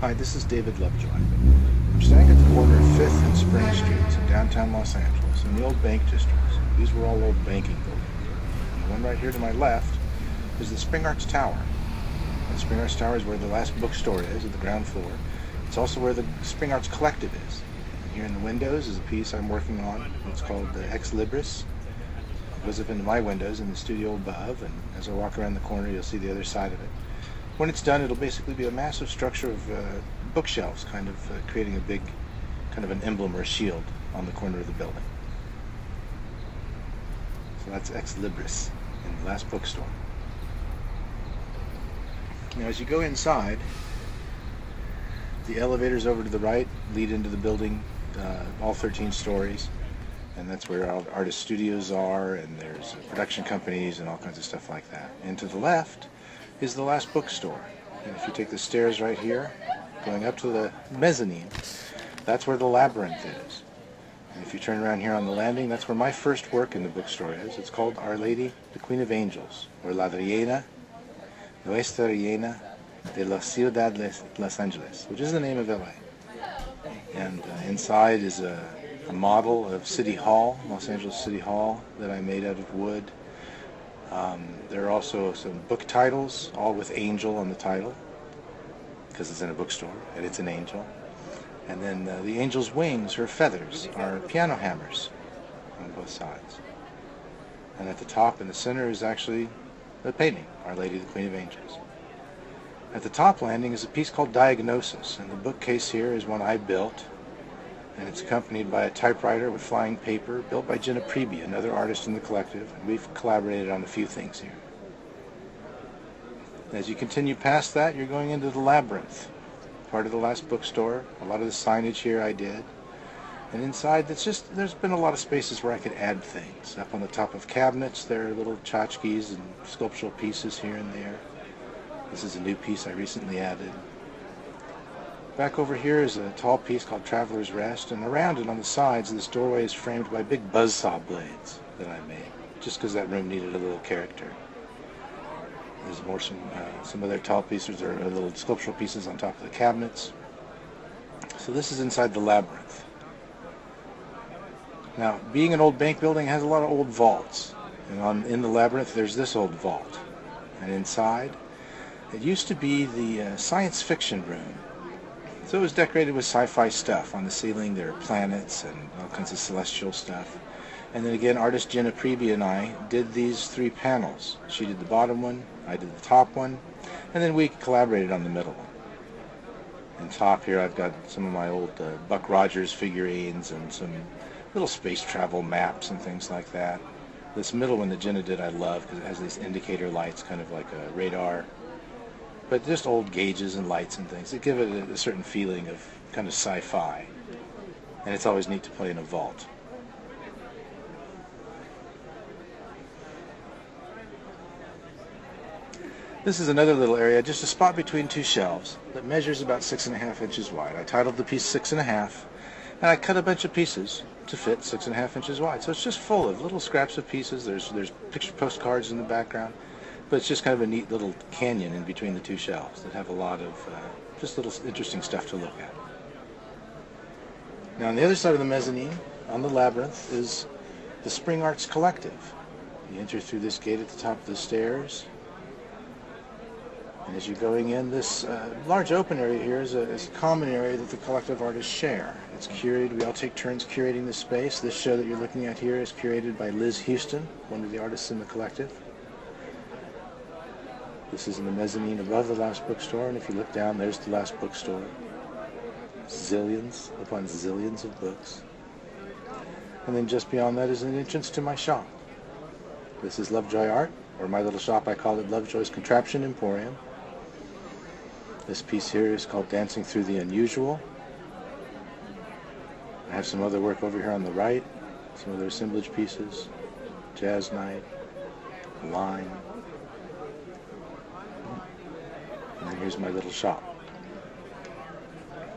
Hi, this is David Lovejoy. I'm standing at the corner of 5th and Spring Streets in downtown Los Angeles in the old bank districts. These were all old banking buildings. And the one right here to my left is the Spring Arts Tower. And the Spring Arts Tower is where the last bookstore is, at the ground floor. It's also where the Spring Arts Collective is. And here in the windows is a piece I'm working on. It's called Ex Libris. It goes up into my windows in the studio above, and as I walk around the corner you'll see the other side of it. When it's done, it'll basically be a massive structure of bookshelves, kind of creating a big, kind of an emblem or a shield on the corner of the building. So that's Ex Libris in the last bookstore. Now, as you go inside, the elevators over to the right lead into the building, all 13 stories, and that's where all artist studios are, and there's production companies and all kinds of stuff like that. And to the left is the last bookstore. And if you take the stairs right here, going up to the mezzanine, that's where the labyrinth is. And if you turn around here on the landing, that's where my first work in the bookstore is. It's called Our Lady, the Queen of Angels, or La Reina, Nuestra Reina de la Ciudad de Los Angeles, which is the name of LA. And inside is a model of City Hall, Los Angeles City Hall, that I made out of wood. There are also some book titles, all with angel on the title, because it's in a bookstore, and it's an angel. And then the angel's wings, her feathers, are piano hammers on both sides. And at the top in the center is actually the painting, Our Lady, the Queen of Angels. At the top landing is a piece called Diagnosis, and the bookcase here is one I built, and it's accompanied by a typewriter with flying paper built by Jenna Preby, another artist in the collective, and we've collaborated on a few things here. As you continue past that, you're going into the labyrinth, part of the last bookstore. A lot of the signage here I did. And inside, there's been a lot of spaces where I could add things. Up on the top of cabinets, there are little tchotchkes and sculptural pieces here and there. This is a new piece I recently added. Back over here is a tall piece called Traveler's Rest, and around it on the sides, this doorway is framed by big buzzsaw blades that I made, just because that room needed a little character. There's some other tall pieces or little sculptural pieces on top of the cabinets. So this is inside the labyrinth. Now, being an old bank building, has a lot of old vaults. And in the labyrinth, there's this old vault. And inside, it used to be the science fiction room. So it was decorated with sci-fi stuff. On the ceiling there are planets and all kinds of celestial stuff. And then again, artist Jenna Preby and I did these 3 panels. She did the bottom one, I did the top one, and then we collaborated on the middle one. And top here I've got some of my old Buck Rogers figurines and some little space travel maps and things like that. This middle one that Jenna did I love because it has these indicator lights, kind of like a radar. But just old gauges and lights and things that give it a certain feeling of kind of sci-fi. And it's always neat to play in a vault. This is another little area, just a spot between 2 shelves that measures about 6.5 inches wide. I titled the piece 6.5, and I cut a bunch of pieces to fit 6.5 inches wide. So it's just full of little scraps of pieces. There's picture postcards in the background. But it's just kind of a neat little canyon in between the 2 shelves that have a lot of just little interesting stuff to look at. Now on the other side of the mezzanine, on the labyrinth, is the Spring Arts Collective. You enter through this gate at the top of the stairs. And as you're going in, this large open area here is a common area that the collective artists share. It's curated, we all take turns curating this space. This show that you're looking at here is curated by Liz Houston, one of the artists in the collective. This is in the mezzanine above the last bookstore, and if you look down, there's the last bookstore. Zillions upon zillions of books. And then just beyond that is an entrance to my shop. This is Lovejoy Art, or my little shop, I call it Lovejoy's Contraption Emporium. This piece here is called Dancing Through the Unusual. I have some other work over here on the right, some other assemblage pieces, Jazz Night, Line. And then here's my little shop.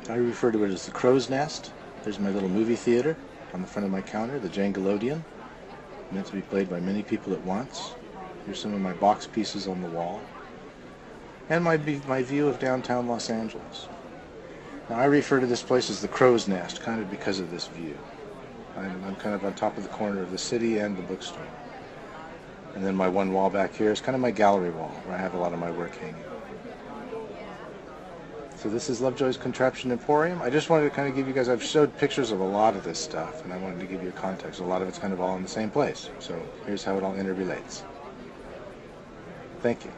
I refer to it as the Crow's Nest. There's my little movie theater on the front of my counter, the Jangalodian, meant to be played by many people at once. Here's some of my box pieces on the wall. And my view of downtown Los Angeles. Now, I refer to this place as the crow's nest, kind of because of this view. I'm kind of on top of the corner of the city and the bookstore. And then my one wall back here is kind of my gallery wall, where I have a lot of my work hanging. So this is Lovejoy's Contraption Emporium. I just wanted to kind of give you guys, I've showed pictures of a lot of this stuff, and I wanted to give you a context. A lot of it's kind of all in the same place. So here's how it all interrelates. Thank you.